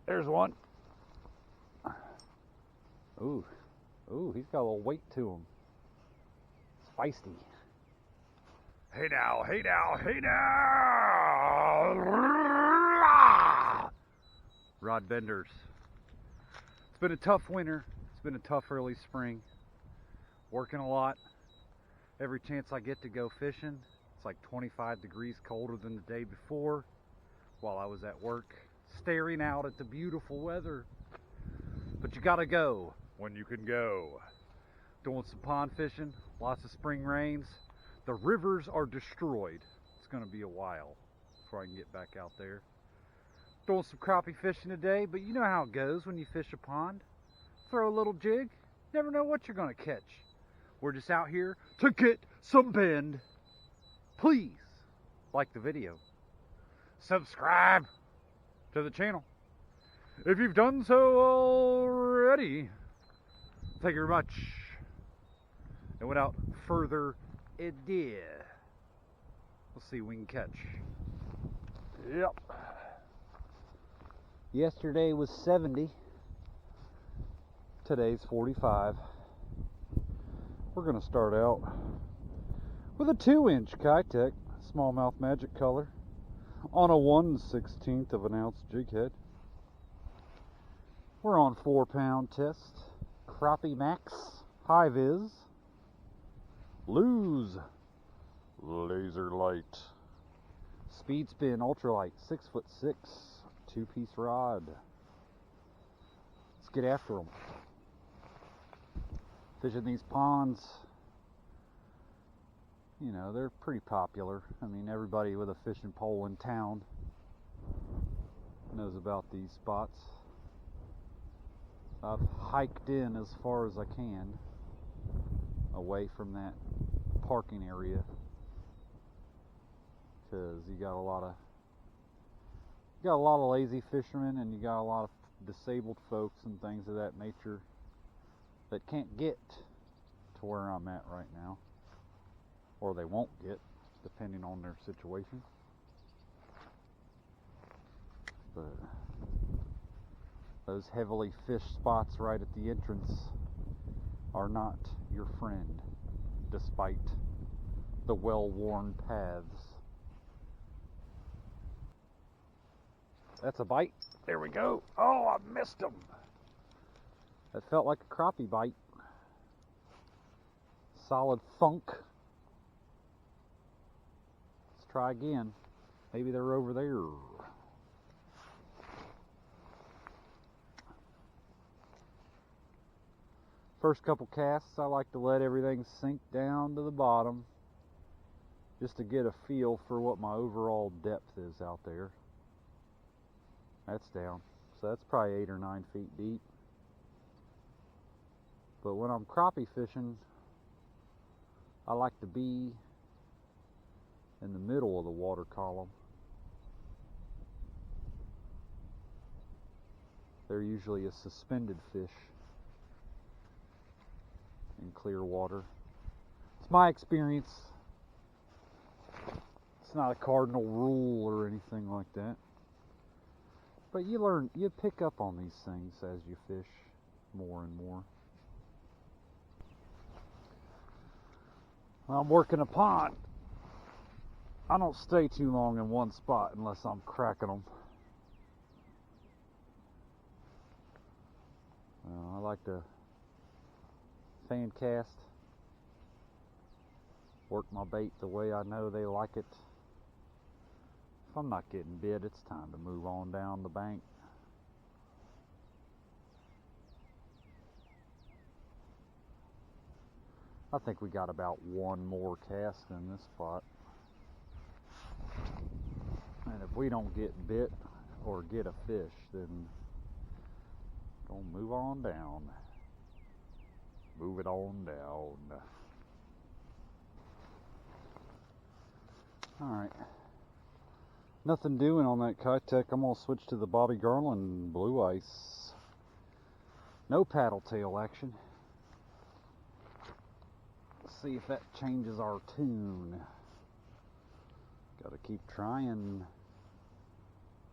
There's one. Ooh, he's got a little weight to him. It's feisty. Hey now, hey now, hey now! Rod benders. It's been a tough winter. It's been a tough early spring. Working a lot. Every chance I get to go fishing, it's like 25 degrees colder than the day before while I was at work, staring out at the beautiful weather. But you gotta go when you can go. Doing some pond fishing, lots of spring rains. The rivers are destroyed. It's gonna be a while before I can get back out there. Doing some crappie fishing today, but you know how it goes when you fish a pond. Throw a little jig, never know what you're gonna catch. We're just out here to get some bend. Please like the video. Subscribe to the channel if you've done so already. Thank you very much. And without further ado, let's see what we can catch. Yep. Yesterday was 70. Today's 45. We're going to start out with a 2-inch Kitech smallmouth magic color on a 1/16 of an ounce jig head. We're on 4-pound test. Crappie Max High Vis Lose Laser Light Speed Spin Ultralight 6'6", 2-piece rod. Let's get after them. Fishing these ponds, you know, they're pretty popular. I mean, everybody with a fishing pole in town knows about these spots. I've hiked in as far as I can away from that parking area because you got a lot of lazy fishermen, and you got a lot of disabled folks and things of that nature that can't get to where I'm at right now, or they won't get, depending on their situation. But those heavily fished spots right at the entrance are not your friend, despite the well-worn paths. That's a bite. There we go. Oh, I missed him. That felt like a crappie bite. Solid thunk. Let's try again. Maybe they're over there. First couple casts, I like to let everything sink down to the bottom just to get a feel for what my overall depth is out there. That's down. So that's probably 8 or 9 feet deep. But when I'm crappie fishing, I like to be in the middle of the water column. They're usually a suspended fish in clear water. It's my experience. It's not a cardinal rule or anything like that. But you pick up on these things as you fish more and more. When I'm working a pond, I don't stay too long in one spot unless I'm cracking them. I like to fan cast, work my bait the way I know they like it. If I'm not getting bit, it's time to move on down the bank. I think we got about one more cast in this spot. And if we don't get bit or get a fish, then gonna move on down. Move it on down. Alright. Nothing doing on that Kitech. I'm gonna switch to the Bobby Garland Blue Ice. No paddle tail action. See if that changes our tune. Gotta keep trying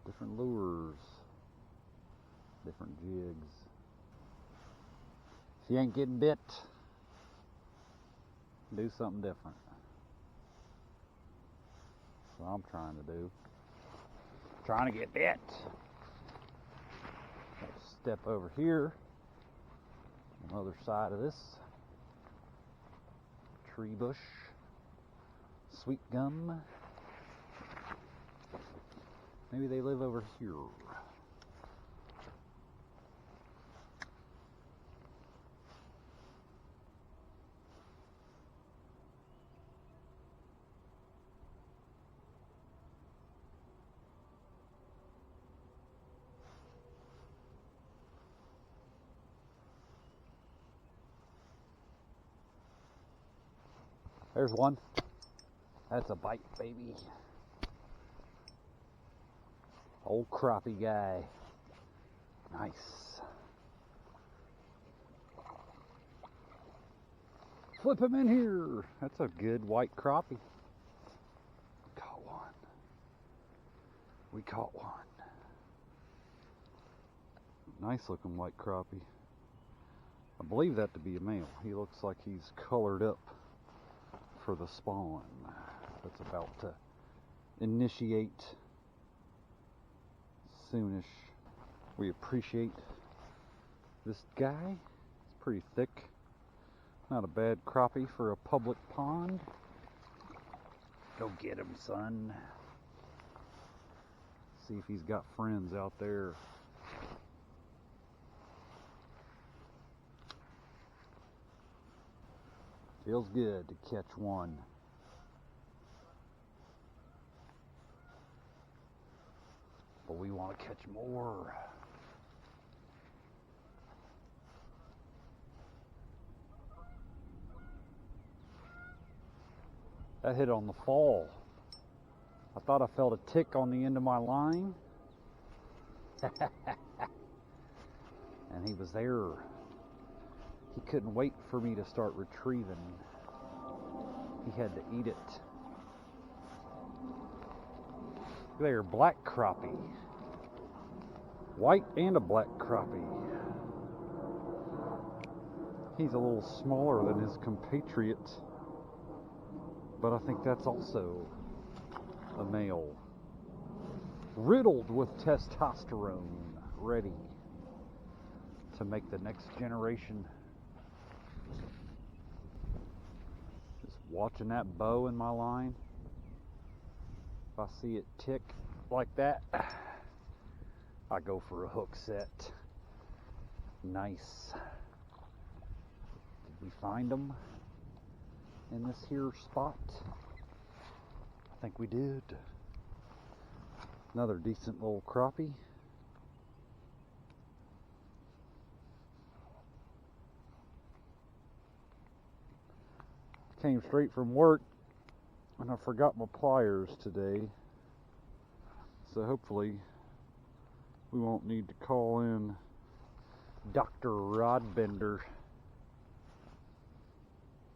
different lures. different jigs. If you ain't getting bit, do something different. That's what I'm trying to do. Trying to get bit. Let's step over here on the other side of this tree bush. Sweet gum. Maybe they live over here. There's one. That's a bite, baby. Old crappie guy. Nice. Flip him in here. That's a good white crappie. Caught one. We caught one. Nice looking white crappie. I believe that to be a male. He looks like he's colored up for the spawn that's about to initiate soonish. We appreciate this guy. It's pretty thick. Not a bad crappie for a public pond. Go get him, son. See if he's got friends out there. Feels good to catch one. But we want to catch more. That hit on the fall. I thought I felt a tick on the end of my line. And he was there. He couldn't wait for me to start retrieving. He had to eat it. There, black crappie. White and a black crappie. He's a little smaller than his compatriot, but I think that's also a male. Riddled with testosterone, ready to make the next generation. Just watching that bow in my line. If I see it tick like that, I go for a hook set. Nice. Did we find them in this here spot? I think we did. Another decent little crappie. Came straight from work and I forgot my pliers today, so hopefully we won't need to call in Dr. Rodbender.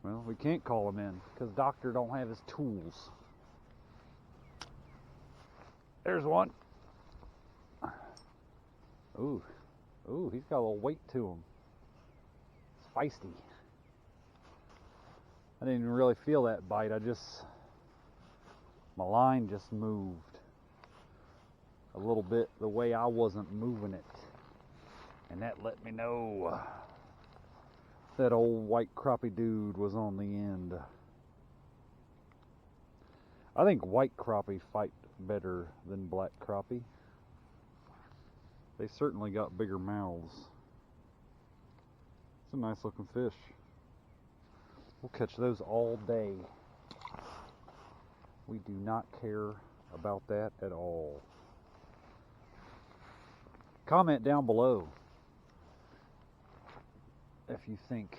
Well, we can't call him in because Doctor don't have his tools. There's one. Ooh, he's got a little weight to him. It's feisty. I didn't even really feel that bite. My line just moved a little bit the way I wasn't moving it. And that let me know that old white crappie dude was on the end. I think white crappie fight better than black crappie. They certainly got bigger mouths. It's a nice looking fish. We'll catch those all day. We do not care about that at all. Comment down below if you think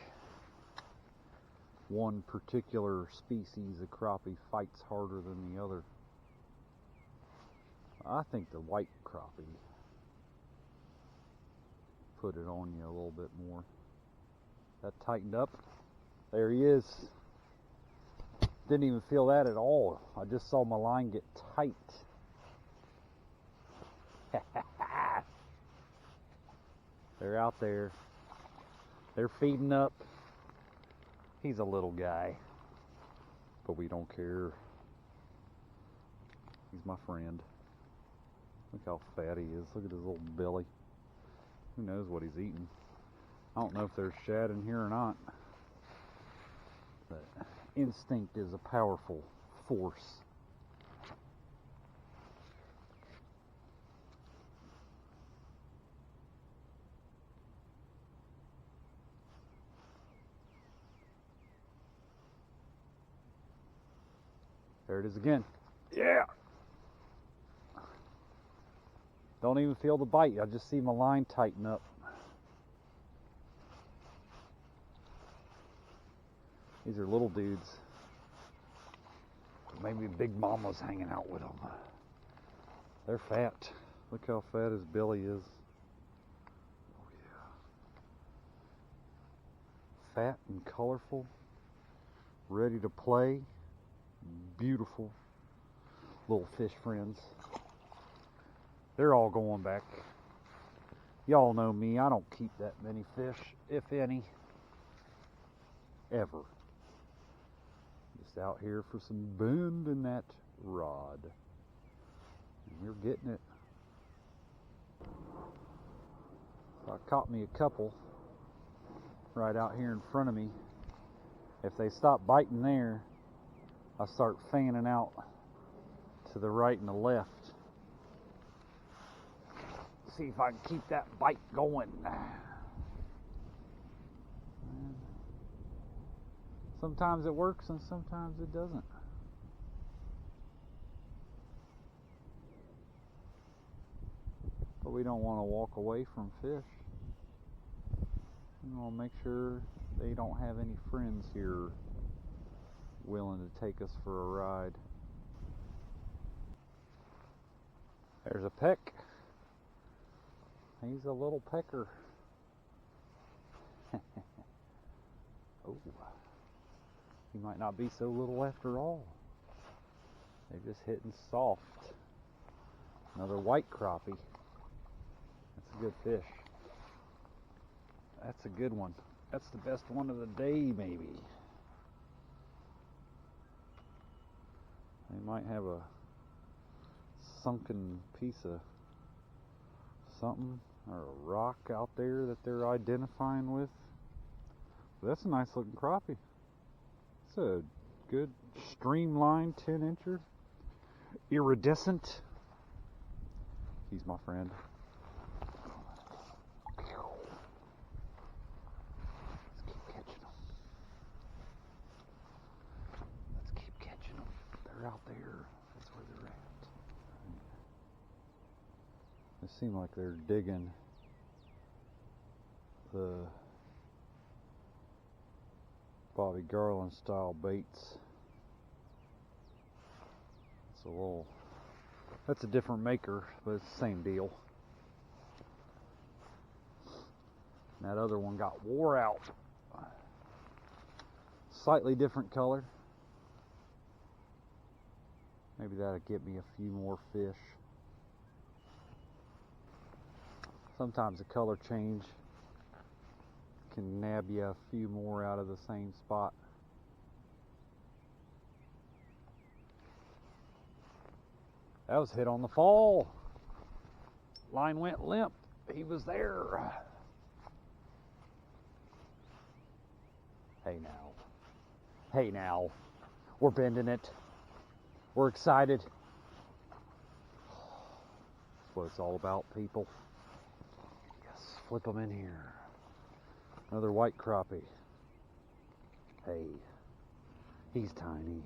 one particular species of crappie fights harder than the other. I think the white crappie put it on you a little bit more. That tightened up. There he is. Didn't even feel that at all. I just saw my line get tight. They're out there. They're feeding up. He's a little guy, but we don't care. He's my friend. Look how fat he is. Look at his little belly. Who knows what he's eating? I don't know if there's shad in here or not. But instinct is a powerful force. There it is again. Yeah! Don't even feel the bite. I just see my line tighten up. These are little dudes. Maybe Big Mama's hanging out with them. They're fat. Look how fat his belly is. Oh yeah. Fat and colorful. Ready to play. Beautiful little fish friends. They're all going back. Y'all know me, I don't keep that many fish, if any, ever. Just out here for some bend in that rod. And we're getting it. So I caught me a couple right out here in front of me. If they stop biting there, I start fanning out to the right and the left. See if I can keep that bite going. Sometimes it works and sometimes it doesn't. But we don't want to walk away from fish. We want to make sure they don't have any friends here willing to take us for a ride. There's a peck. He's a little pecker. Oh, he might not be so little after all. They're just hitting soft. Another white crappie. That's a good fish. That's a good one. That's the best one of the day, maybe. They might have a sunken piece of something or a rock out there that they're identifying with. But that's a nice looking crappie. It's a good streamlined 10-incher. Iridescent. He's my friend. Let's keep catching them. Let's keep catching them. They're out there. That's where they're at. They seem like they're digging the Bobby Garland style baits. It's a little, that's a different maker, but it's the same deal. And that other one got wore out. Slightly different color. Maybe that'll get me a few more fish. Sometimes the color change can nab you a few more out of the same spot. That was hit on the fall. Line went limp. He was there. Hey now. Hey now. We're bending it. We're excited. That's what it's all about, people. Yes, flip them in here. Another white crappie. Hey, he's tiny,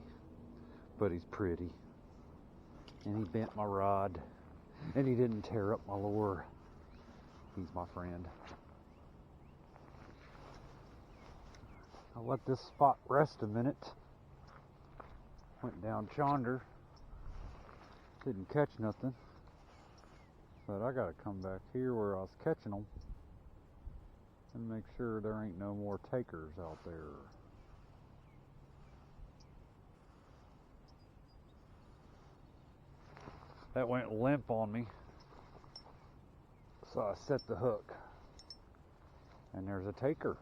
but he's pretty. And he bent my rod, and he didn't tear up my lure. He's my friend. I'll let this spot rest a minute. Went down chonder. Didn't catch nothing. But I gotta come back here where I was catching them and make sure there ain't no more takers out there. That went limp on me, so I set the hook. And there's a taker.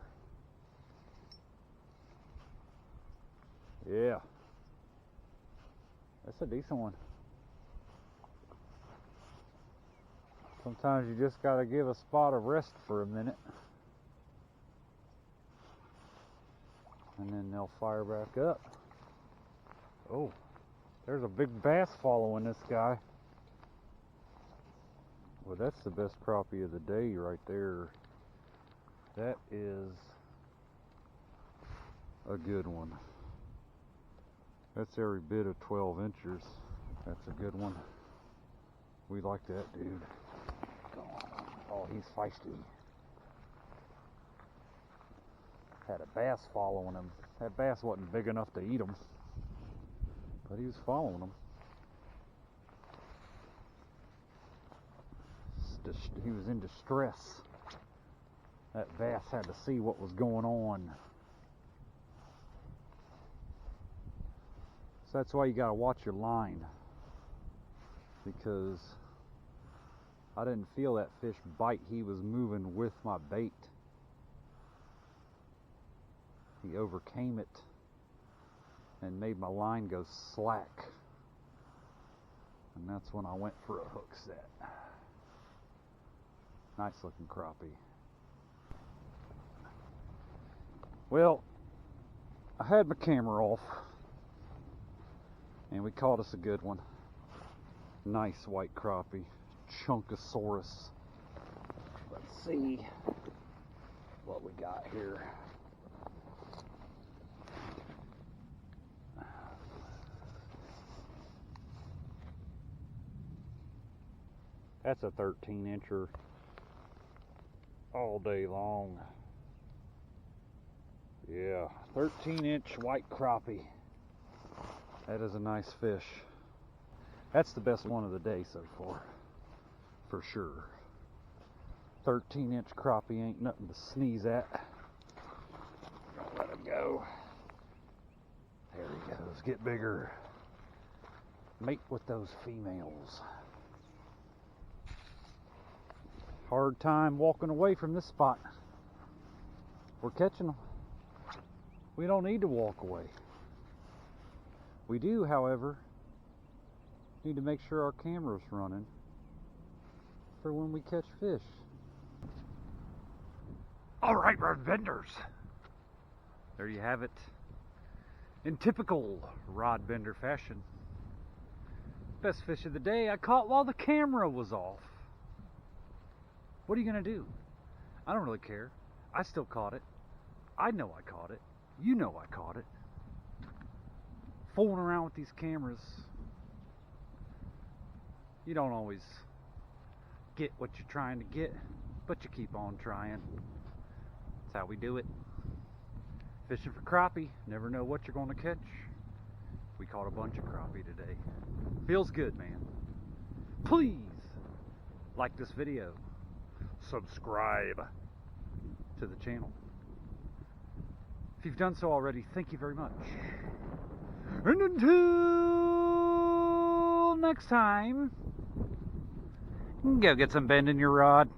Yeah. That's a decent one. Sometimes you just gotta give a spot a rest for a minute. And then they'll fire back up. Oh, there's a big bass following this guy. Well, that's the best crappie of the day right there. That is a good one. That's every bit of 12 inches. That's a good one. We like that dude. Oh, he's feisty. Had a bass following him. That bass wasn't big enough to eat him, but he was following him. He was in distress. That bass had to see what was going on. So that's why you gotta watch your line, because I didn't feel that fish bite. He was moving with my bait. He overcame it and made my line go slack. And that's when I went for a hook set. Nice looking crappie. Well, I had my camera off and we caught us a good one. Nice white crappie. Chunkosaurus. Let's see what we got here. That's a 13-incher all day long. Yeah, 13-inch white crappie. That is a nice fish. That's the best one of the day so far, for sure. 13-inch crappie ain't nothing to sneeze at. Don't let him go. There he goes. Get bigger. Mate with those females. Hard time walking away from this spot. We're catching them. We don't need to walk away. We do, however, need to make sure our camera's running for when we catch fish. Alright, rod benders. There you have it. In typical rod bender fashion. Best fish of the day I caught while the camera was off. What are you going to do? I don't really care. I still caught it. I know I caught it. You know I caught it. Fooling around with these cameras, you don't always get what you're trying to get, but you keep on trying. That's how we do it. Fishing for crappie, never know what you're going to catch. We caught a bunch of crappie today. Feels good, man. Please like this video. Subscribe to the channel. If you've done so already, thank you very much. And until next time, go get some bend in your rod.